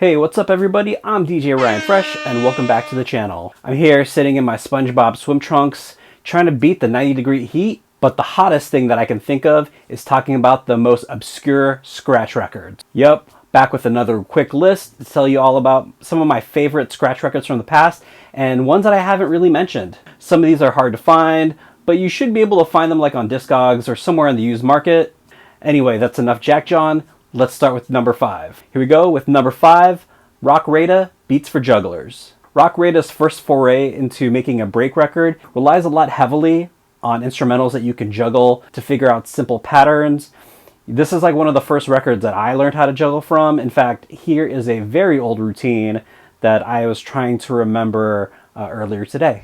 Hey, what's up everybody? I'm DJ Ryan Fresh and welcome back to the channel. I'm here sitting in my SpongeBob swim trunks trying to beat the 90-degree heat, but the hottest thing that I can think of is talking about the most obscure scratch records. Yup, back with another quick list to tell you all about some of my favorite scratch records from the past and ones that I haven't really mentioned. Some of these are hard to find, but you should be able to find them like on Discogs or somewhere in the used market. Anyway, that's enough Jack John. Let's start with number 5. Here we go with number 5, Rock Rada, Beats for Jugglers. Rock Rada's first foray into making a break record relies a lot heavily on instrumentals that you can juggle to figure out simple patterns. This is like one of the first records that I learned how to juggle from. In fact, here is a very old routine that I was trying to remember earlier today.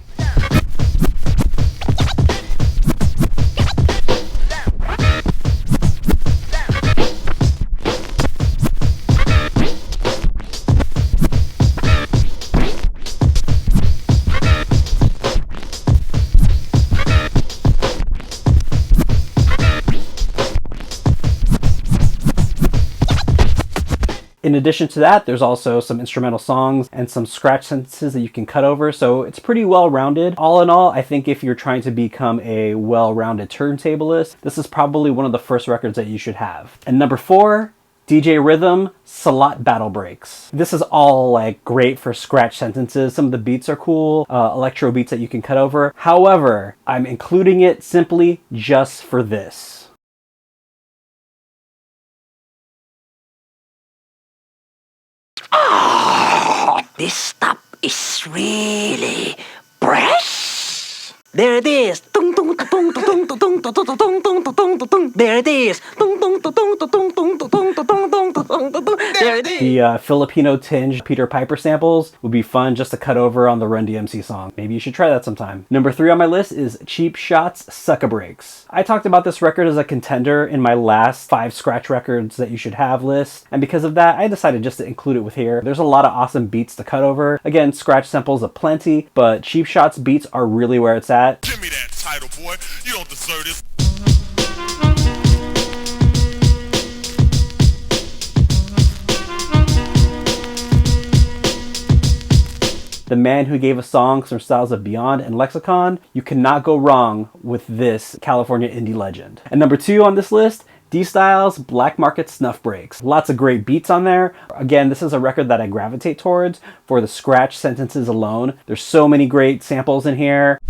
In addition to that, there's also some instrumental songs and some scratch sentences that you can cut over, so it's pretty well-rounded. All in all, I think if you're trying to become a well-rounded turntablist, this is probably one of the first records that you should have. And number 4, DJ Rhythm, Salat Battle Breaks. This is all like great for scratch sentences. Some of the beats are cool, electro beats that you can cut over. However, I'm including it simply just for this. This stuff is really fresh. There it is. There it is. There it is. The Filipino tinge Peter Piper samples would be fun just to cut over on the Run DMC song. Maybe you should try that sometime. Number 3 on my list is Cheap Shots, Sucka Breaks. I talked about this record as a contender in my last 5 scratch records that you should have list, and because of that, I decided just to include it with here. There's a lot of awesome beats to cut over. Again, scratch samples aplenty, but Cheap Shots beats are really where it's at. Give me that title, boy. You don't deserve this. The man who gave us songs from Styles of Beyond and Lexicon, you cannot go wrong with this California indie legend. And number 2 on this list, D-Styles, Black Market Snuff Breaks. Lots of great beats on there. Again, this is a record that I gravitate towards for the scratch sentences alone. There's so many great samples in here.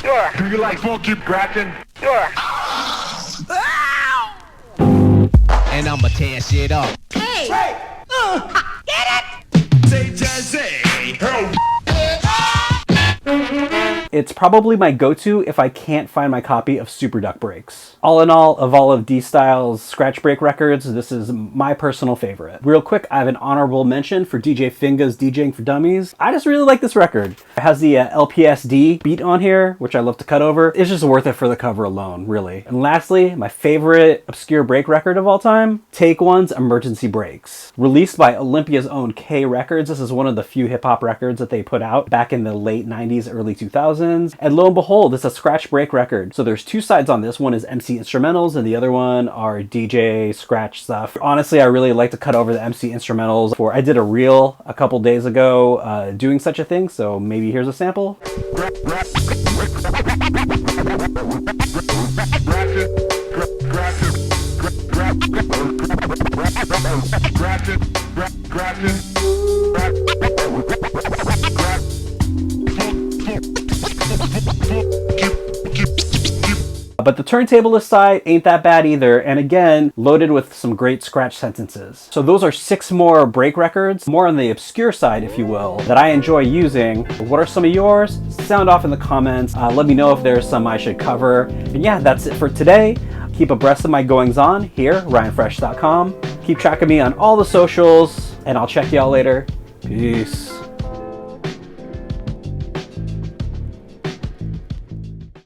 Sure. Do you like funky scratching? Sure. And I'ma tear shit up. Hey! Get it! Say Jazzy. Hell. It's probably my go-to if I can't find my copy of Super Duck Breaks. All in all, of all of D-Style's scratch break records, this is my personal favorite. Real quick, I have an honorable mention for DJ Finga's DJing for Dummies. I just really like this record. It has the LPSD beat on here, which I love to cut over. It's just worth it for the cover alone, really. And lastly, my favorite obscure break record of all time, Take One's Emergency Breaks. Released by Olympia's own K Records, this is one of the few hip-hop records that they put out back in the late 90s, early 2000s. And lo and behold, it's a scratch break record. So there's 2 sides on this. One is MC instrumentals and the other one are DJ scratch stuff. Honestly, I really like to cut over the MC instrumentals. I did a reel a couple days ago doing such a thing, so maybe here's a sample. But the turntablist side ain't that bad either, and again, loaded with some great scratch sentences. So those are 6 more break records, more on the obscure side, if you will, that I enjoy using. What are some of yours? Sound off in the comments. Let me know if there's some I should cover. And yeah, that's it for today. Keep abreast of my goings-on here, RyanFresh.com. Keep track of me on all the socials, and I'll check y'all later. Peace.